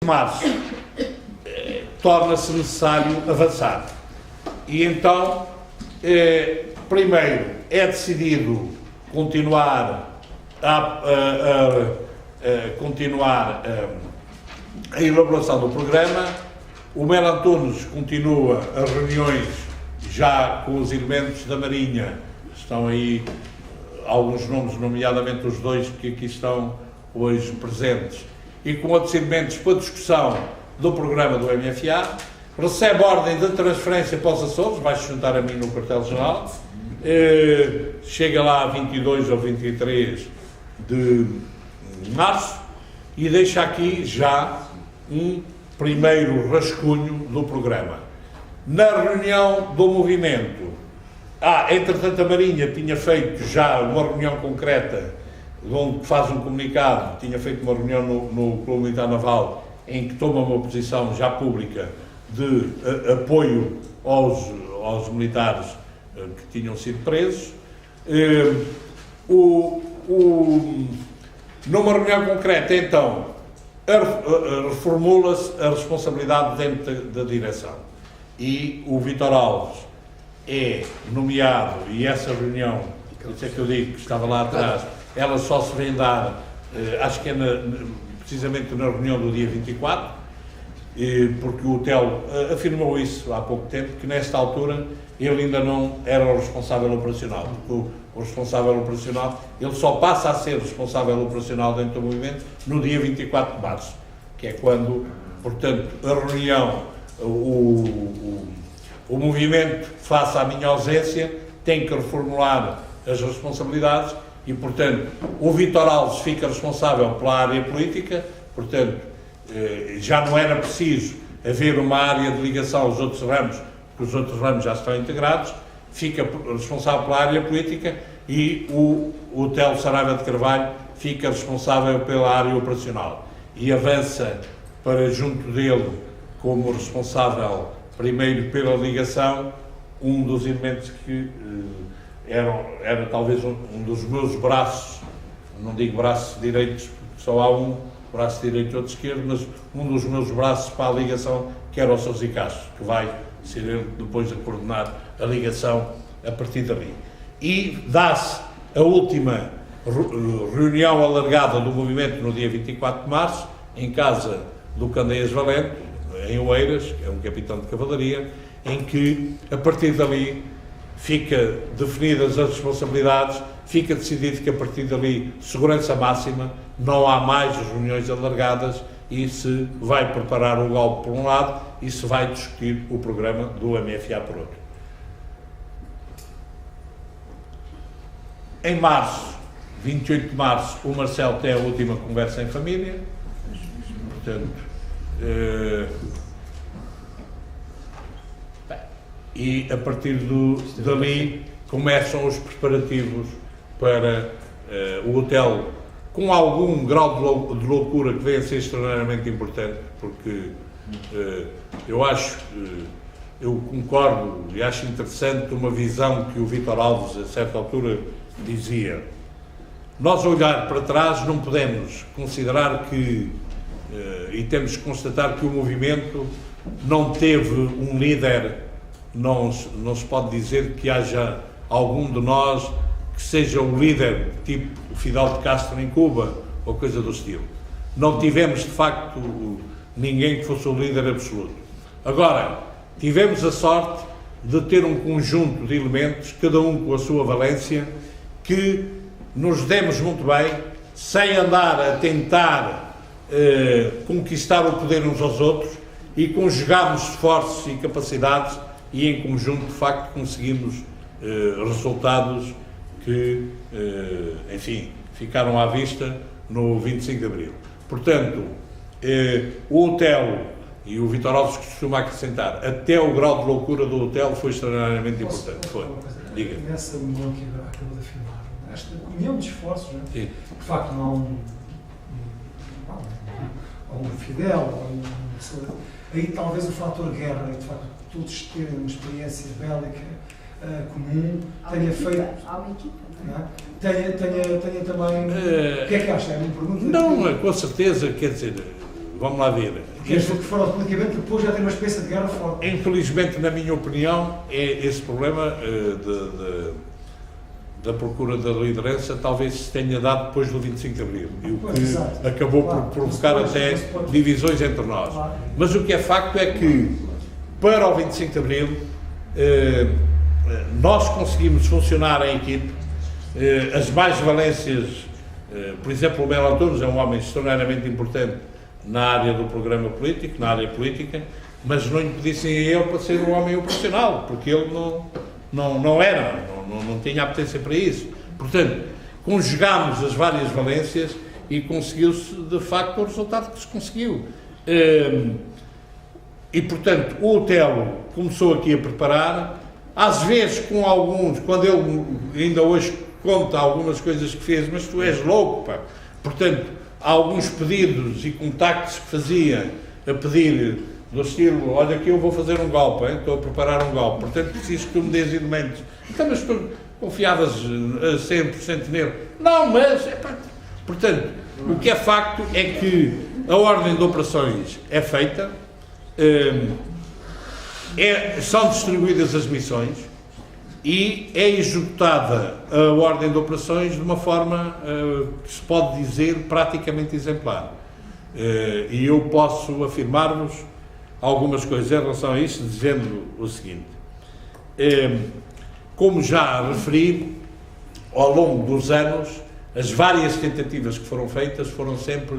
março torna-se necessário avançar. E então, primeiro, é decidido continuar a elaboração do programa. O Melo Antunes continua as reuniões já com os elementos da Marinha. Estão aí alguns nomes, nomeadamente os dois que aqui estão hoje presentes, e com outros elementos para discussão do programa do MFA. Recebe ordem de transferência para os Açores, vai-se juntar a mim no quartel-general, chega lá a 22 ou 23 de março e deixa aqui já um primeiro rascunho do programa. Na reunião do movimento, entretanto a Marinha tinha feito já uma reunião concreta, onde faz um comunicado, tinha feito uma reunião no Clube Militar Naval, em que toma uma posição já pública de apoio aos militares que tinham sido presos. Numa reunião concreta, então, reformula-se a responsabilidade dentro da direção. E o Vítor Alves é nomeado, e essa reunião, isso é que eu digo, que estava lá atrás, ela só se vem dar, acho que é precisamente na reunião do dia 24, porque o TEL afirmou isso há pouco tempo, que nesta altura ele ainda não era o responsável operacional. Porque o responsável operacional, ele só passa a ser responsável operacional dentro do movimento no dia 24 de março, que é quando, portanto, a reunião, o movimento, face à minha ausência, tem que reformular as responsabilidades e, portanto, o Vítor Alves fica responsável pela área política, portanto, já não era preciso haver uma área de ligação aos outros ramos, porque os outros ramos já estão integrados, fica responsável pela área política e o Telo Saraiva de Carvalho fica responsável pela área operacional e avança para junto dele como responsável primeiro pela ligação, um dos elementos que era talvez um dos meus braços, não digo braços direitos, porque só há um braço direito e outro esquerdo, mas um dos meus braços para a ligação, que era o Sr. Zicasso, que vai ser ele depois a coordenar a ligação a partir dali. E dá-se a última reunião alargada do movimento no dia 24 de março, em casa do Candeias Valente, em Oeiras, que é um capitão de cavalaria, em que, a partir dali, fica definidas as responsabilidades, fica decidido que, a partir dali, segurança máxima, não há mais reuniões alargadas e se vai preparar o golpe por um lado e se vai discutir o programa do MFA por outro. Em março, 28 de março, o Marcelo tem a última conversa em família, portanto, e a partir dali começam os preparativos para o hotel, com algum grau de loucura que vem a ser extraordinariamente importante, porque eu concordo e acho interessante uma visão que o Vítor Alves, a certa altura, dizia. Nós, a olhar para trás, não podemos considerar que, e temos que constatar que o movimento não teve um líder, não se pode dizer que haja algum de nós que seja um líder tipo Fidel de Castro em Cuba, ou coisa do estilo. Não tivemos, de facto, ninguém que fosse o líder absoluto. Agora, tivemos a sorte de ter um conjunto de elementos, cada um com a sua valência, que nos demos muito bem, sem andar a tentar conquistar o poder uns aos outros, e conjugámos esforços e capacidades, e em conjunto, de facto, conseguimos resultados que, enfim, ficaram à vista no 25 de Abril. Portanto, o hotel, e o Vítor Alves costuma acrescentar, até o grau de loucura do hotel foi extraordinariamente importante. Foi. Diga. Nessa união que acabou de afirmar, esta união de esforços, né? Sim. De facto, não há um Fidel, aí talvez o fator guerra, de facto, todos terem uma experiência bélica comum, tenha feito. Há uma equipa, não é? Tenha também. O que é que acha? É uma pergunta? Não, com certeza, quer dizer, vamos lá ver. Porque que foram politicamente depois já tem uma experiência de guerra forte. Infelizmente, na minha opinião, é esse problema da procura da liderança talvez se tenha dado depois do 25 de Abril, e o que acabou por provocar até divisões entre nós. Mas o que é facto é que, para o 25 de Abril, nós conseguimos funcionar em equipe, as mais-valências, por exemplo, o Melo Antunes é um homem extraordinariamente importante na área do programa político, na área política, mas não impedissem a ele para ser um homem operacional, porque ele não tinha apetência para isso. Portanto, conjugámos as várias valências e conseguiu-se, de facto, o resultado que se conseguiu. E, portanto, o Otelo começou aqui a preparar, às vezes com alguns, quando ele ainda hoje conta algumas coisas que fez, mas tu és louco, pá. Portanto, há alguns pedidos e contactos que fazia a pedir do estilo, olha que eu vou fazer um golpe, hein? Estou a preparar um golpe, portanto preciso que tu me dês elementos. Então, mas tu confiavas a 100% nele? Não, mas, portanto, o que é facto é que a ordem de operações é feita, são distribuídas as missões e é executada a ordem de operações de uma forma que se pode dizer praticamente exemplar. E eu posso afirmar-vos algumas coisas em relação a isto, dizendo o seguinte: como já referi, ao longo dos anos, as várias tentativas que foram feitas foram sempre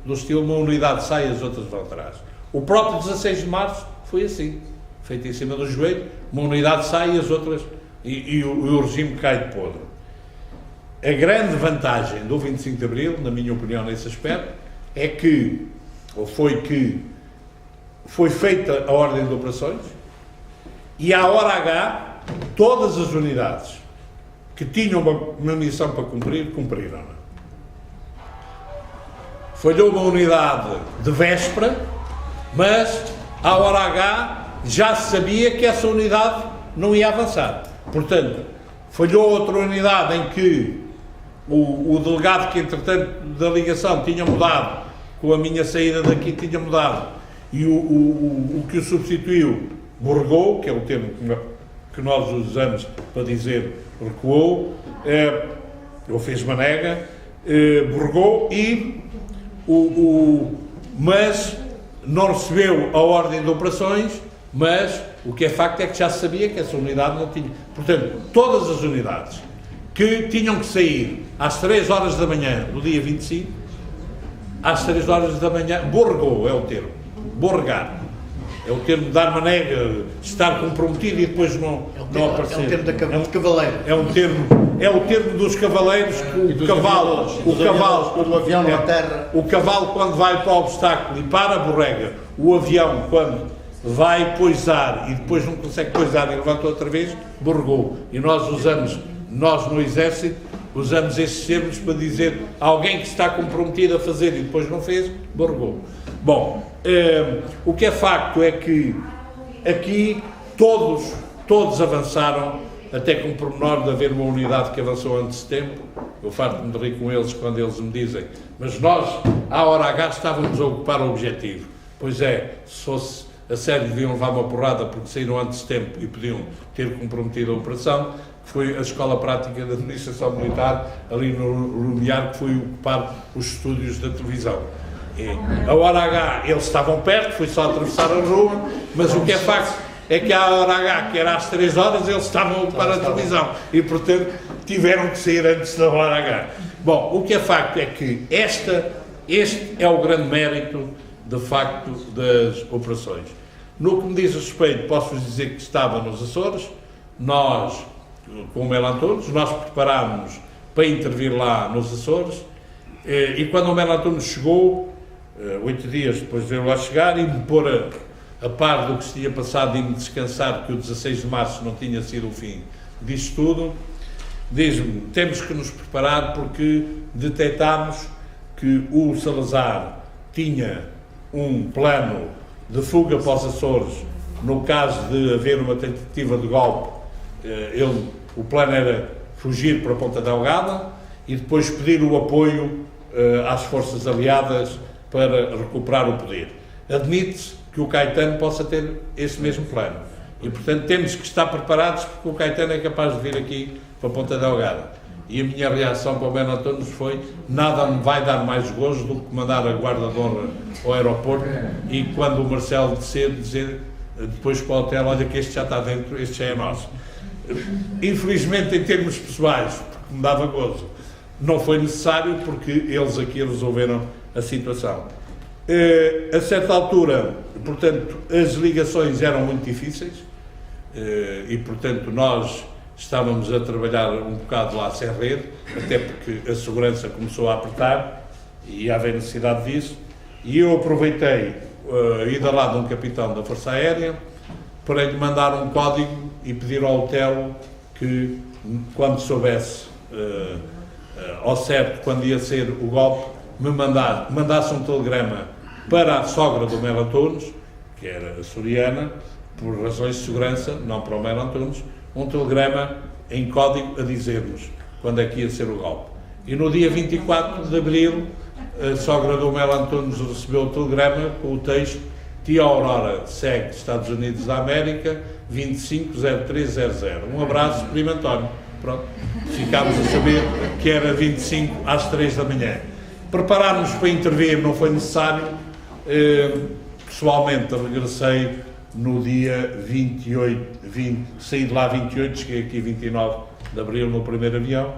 do estilo uma unidade sai, as outras vão atrás. O próprio 16 de Março foi assim, feito em cima do joelho, uma unidade sai, as outras, e o regime cai de podre. A grande vantagem do 25 de Abril, na minha opinião nesse aspecto, é que, foi feita a ordem de operações e à hora H todas as unidades que tinham uma missão para cumprir, cumpriram. Falhou uma unidade de véspera, mas à hora H já se sabia que essa unidade não ia avançar. Portanto, falhou outra unidade em que o delegado que, entretanto, da ligação tinha mudado, com a minha saída daqui tinha mudado, e o que o substituiu borregou, que é o termo que nós usamos para dizer recuou, ou fez manega, borregou, mas não recebeu a ordem de operações, mas o que é facto é que já se sabia que essa unidade não tinha. Portanto, todas as unidades que tinham que sair às 3 horas da manhã do dia 25, às 3 horas da manhã, borregou é o termo, borregar. É o termo de dar manega, estar comprometido e depois não aparecer. É um termo de cavaleiro. É o termo dos cavaleiros, que o cavalo quando vai para o obstáculo e para, borrega. O avião quando vai poisar e depois não consegue poisar e levanta outra vez, borregou. E nós no Exército, usamos esses termos para dizer alguém que está comprometido a fazer e depois não fez, borregou. Bom, o que é facto é que aqui todos avançaram, até com o pormenor de haver uma unidade que avançou antes de tempo. Eu farto-me de rir com eles quando eles me dizem, mas nós, à hora H, estávamos a ocupar o objetivo. Pois é, se fosse a sério, deviam levar uma porrada porque saíram antes de tempo e podiam ter comprometido a operação. Foi a Escola Prática de Administração Militar, ali no Lumiar, que foi ocupar os estúdios da televisão. A hora H, eles estavam perto, foi só atravessar a rua, mas o que é facto é que à hora H, que era às 3 horas, eles estavam a ocupar a televisão e, portanto, tiveram que sair antes da hora H. Bom, o que é facto é que este é o grande mérito, de facto, das operações. No que me diz respeito, posso-vos dizer que estava nos Açores, nós, com o Melo Antunes, nós preparámos para intervir lá nos Açores, e quando o Melo Antunes chegou, 8 dias depois de eu lá chegar, e me pôr a par do que se tinha passado e me descansar que o 16 de março não tinha sido o fim disto tudo, diz-me, temos que nos preparar porque detectámos que o Salazar tinha um plano de fuga para os Açores, no caso de haver uma tentativa de golpe. O plano era fugir para a Ponta Delgada e depois pedir o apoio às forças aliadas para recuperar o poder. admite-se que o Caetano possa ter esse mesmo plano. E, portanto, temos que estar preparados, porque o Caetano é capaz de vir aqui para Ponta Delgada. E a minha reação para o Bento Antunes foi: nada me vai dar mais gozo do que mandar a guarda de honra ao aeroporto e, quando o Marcelo descer, dizer depois para o hotel: olha que este já está dentro, este já é nosso. Infelizmente, em termos pessoais, porque me dava gozo, não foi necessário, porque eles aqui resolveram a situação. A certa altura, portanto, as ligações eram muito difíceis e, portanto, nós estávamos a trabalhar um bocado lá sem rede, até porque a segurança começou a apertar e ia haver necessidade disso, e eu aproveitei a ida lá de um capitão da Força Aérea para lhe mandar um código e pedir ao hotel que, quando soubesse ao certo quando ia ser o golpe, me mandasse um telegrama para a sogra do Melo Antunes, que era açoriana, por razões de segurança, não para o Melo Antunes, um telegrama em código a dizer-nos quando é que ia ser o golpe. E no dia 24 de abril, a sogra do Melo Antunes recebeu o telegrama com o texto: Tia Aurora segue Estados Unidos da América, 250300. Um abraço, Primo António. Pronto, ficámos a saber que era 25 às 3 da manhã. Preparámos para intervir, não foi necessário. Pessoalmente regressei no dia 28, saí de lá 28, cheguei aqui 29 de abril no primeiro avião.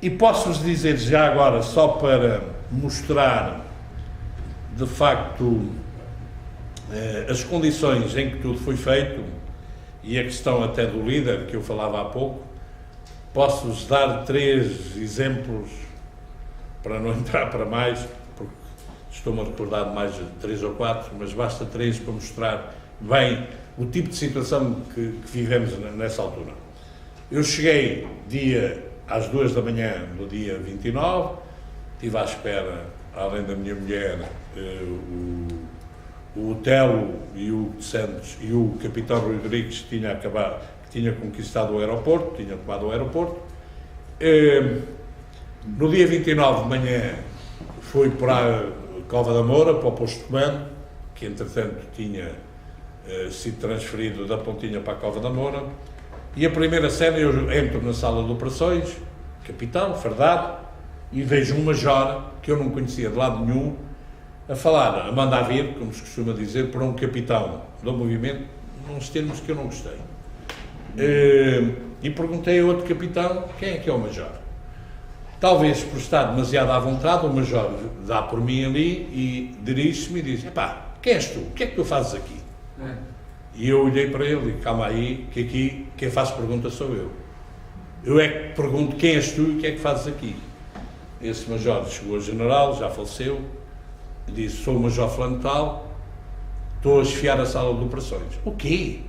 E posso-vos dizer já agora, só para mostrar de facto as condições em que tudo foi feito e a questão até do líder que eu falava há pouco, posso-vos dar 3 exemplos, para não entrar para mais, porque estou-me a recordar de mais de 3 ou 4, mas basta 3 para mostrar bem o tipo de situação que vivemos nessa altura. Eu cheguei às 2 da manhã do dia 29, estive à espera, além da minha mulher, o Telo e o Santos e o capitão Rodrigues, que tinha conquistado o aeroporto, tinha tomado o aeroporto. No dia 29 de manhã fui para a Cova da Moura, para o posto de comando, que entretanto tinha sido transferido da Pontinha para a Cova da Moura, e a primeira cena, eu entro na sala de operações, capitão, fardado, e vejo um major, que eu não conhecia de lado nenhum, a falar, a mandar vir, como se costuma dizer, por um capitão do movimento, uns termos que eu não gostei. E perguntei a outro capitão: quem é que é o major? Talvez por estar demasiado à vontade, o major dá por mim ali e dirige-se-me e diz: pá, quem és tu? O que é que tu fazes aqui? E eu olhei para ele e: calma aí, que aqui quem faz pergunta sou eu. Eu é que pergunto: quem és tu e o que é que fazes aqui? Esse major chegou a general, já faleceu, e disse: sou o major fulano tal, estou a esfiar a sala de operações. O quê?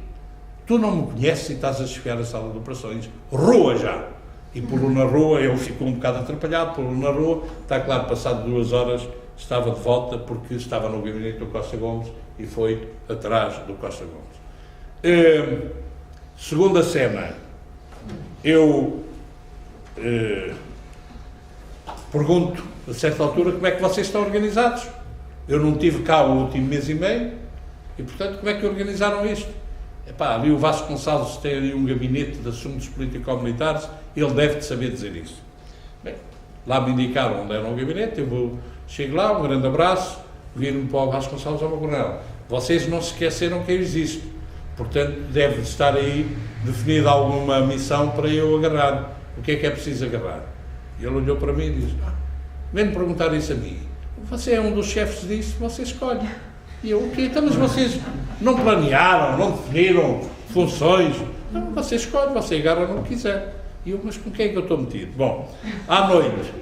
Tu não me conheces e estás a esfiar a sala de operações? Rua já! E pô-lo na rua, ele ficou um bocado atrapalhado, pô-lo na rua, está claro, passado 2 horas estava de volta, porque estava no gabinete do Costa Gomes e foi atrás do Costa Gomes. Segunda cena, eu pergunto, a certa altura, como é que vocês estão organizados? Eu não tive cá o último mês e meio, e portanto, como é que organizaram isto? Epá, ali o Vasco Gonçalves tem ali um gabinete de assuntos político-militares, ele deve de saber dizer isso. Bem, lá me indicaram onde era o gabinete, chego lá, um grande abraço, viro-me para o Vasco Gonçalves: ao meu coronel, vocês não se esqueceram que eu existo, portanto deve estar aí definida alguma missão para eu agarrar. O que é preciso agarrar? E ele olhou para mim e disse: vem-me perguntar isso a mim, você é um dos chefes disso, você escolhe. E eu: o quê? Então, mas vocês não planearam, não definiram funções? Não, você escolhe, você agarra no que quiser. E eu: mas com quem é que eu estou metido? Bom, à noite,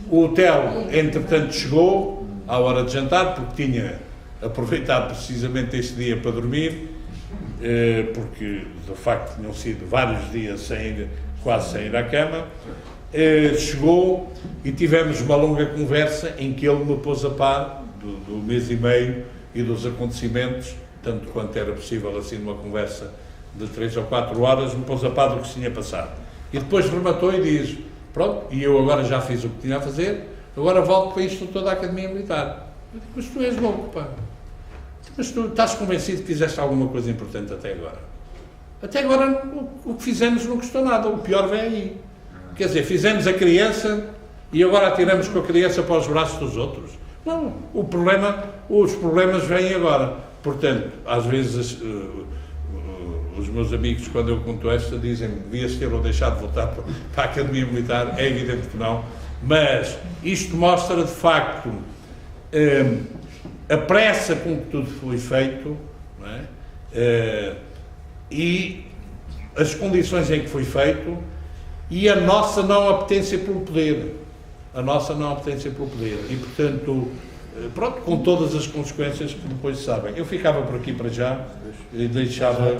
o hotel, entretanto, chegou à hora de jantar, porque tinha aproveitado precisamente este dia para dormir, porque, de facto, tinham sido vários dias quase sem ir à cama. Chegou e tivemos uma longa conversa em que ele me pôs a par do mês e meio e dos acontecimentos, tanto quanto era possível, assim, numa conversa de 3 ou 4 horas, me pôs a par do que se tinha passado. E depois rematou e diz: pronto, e eu agora já fiz o que tinha a fazer, agora volto para isto toda a Academia Militar. Eu digo: mas tu és louco, pá. Mas tu estás convencido que fizeste alguma coisa importante até agora? Até agora o que fizemos não custou nada, o pior vem aí. Quer dizer, fizemos a criança e agora atiramos com a criança para os braços dos outros. Não, os problemas vêm agora. Portanto, às vezes os meus amigos, quando eu conto esta, dizem-me que devias ter ou deixado de voltar para a Academia Militar. É evidente que não, mas isto mostra de facto a pressa com que tudo foi feito, não é? E as condições em que foi feito e a nossa não apetência pelo poder. E, portanto, pronto, com todas as consequências que depois sabem. Eu ficava por aqui para já e deixava...